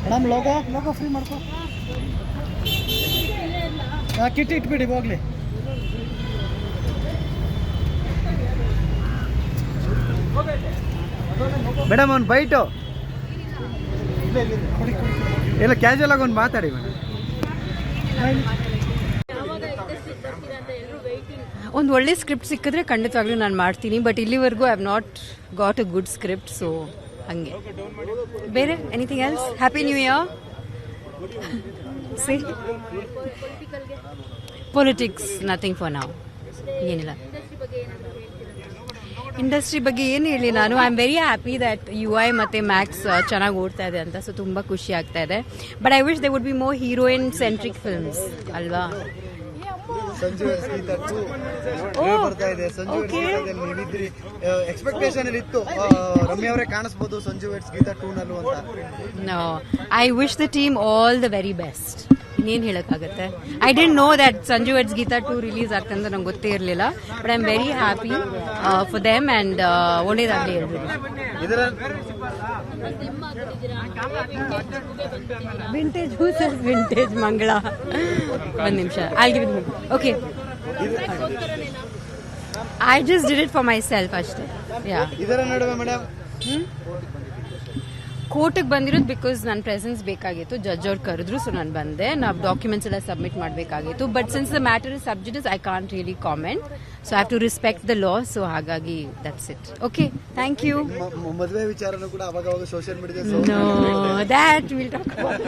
Madam logo free ಮಾಡ್ಕೊ. Kit ಇಟ್ಬಿಡಿ ಹೋಗ್ಲಿ. Madam ಒಂದು ಬೈಟು ಇಲ್ಲ, ಕ್ಯಾಶುವಲ್ ಆಗಿ ಒಂದು ಮಾತಾಡಿ ಮೇಡಮ್. ಒಂದು ಒಳ್ಳೆ ಸ್ಕ್ರಿಪ್ಟ್ ಸಿಕ್ಕಿದ್ರೆ ಖಂಡಿತವಾಗ್ಲೂ ನಾನು ಮಾಡ್ತೀನಿ. ಬಟ್ ಇಲ್ಲಿವರೆಗೂ I have not got a good script. So ಹಂಗೆ ಬೇರೆ anything else. Happy new year. C politics nothing for ನಾವು. ಏನಿಲ್ಲ. ಇಂಡಸ್ಟ್ರಿ ಬಗ್ಗೆ ಏನು ಹೇಳಿ ನಾನು. I am very happy that UI ಮತ್ತು ಮ್ಯಾಕ್ಸ್ ಚೆನ್ನಾಗಿ ಓಡ್ತಾ ಇದೆ ಅಂತ. ಸೊ ತುಂಬ ಖುಷಿ ಆಗ್ತಾ ಇದೆ. But I wish they would be more heroine centric films ಅಲ್ವಾ. ಸಂಜು ಬರ್ತಾ ಇದೆ. ಸಂಜು ನೀವಿದ್ರಿ, ಎಕ್ಸ್ಪೆಕ್ಟೇಷನ್ ಇತ್ತು ರಮ್ಯ ಅವರೇ ಕಾಣಿಸ್ಬೋದು ಸಂಜು ವೆಟ್ಸ್ ಗೀತಾ 2 ನಲ್ಲೂ ಅಂತ. No, I wish the team all the very best. ಇನ್ನೇನು ಹೇಳೋಕ್ಕಾಗತ್ತೆ. I didn't know that Sanju weds Geetha 2 release ಆಗ್ತದೆ ಅಂತ ನಂಗೆ ಗೊತ್ತೇ ಇರಲಿಲ್ಲ. But I am very happy for them and ಒಳ್ಳೇದಾಗಲಿ ಎಲ್ರಿಗೂ. Vintage sir, vintage Mangala. ಒಂದು ನಿಮಿಷ, I give it. Okay, I just did it for myself ಅಷ್ಟೇ. ಯಾ, ಇದರ ನಡುವೆ ಮೇಡಮ್ ಕೋರ್ಟಿಗೆ ಬಂದಿರೋದು ಬಿಕಾಸ್ ನನ್ನ ಪ್ರೆಸೆನ್ಸ್ ಬೇಕಾಗಿತ್ತು. ಜಡ್ಜ್ ಅವ್ರು ಕರೆದ್ರು, ಸೊ ನಾನು ಬಂದೆ. ನಾವು ಡಾಕ್ಯುಮೆಂಟ್ಸ್ ಎಲ್ಲ ಸಬ್ಮಿಟ್ ಮಾಡಬೇಕಾಗಿತ್ತು. But since the matter is subject I can't really comment. So I have to respect the law. So ಹಾಗಾಗಿ that's it. Okay, thank you. ಮದುವೆ ವಿಚಾರನೂ ಕೂಡ ಅವಾಗ social media No, that we'll talk about.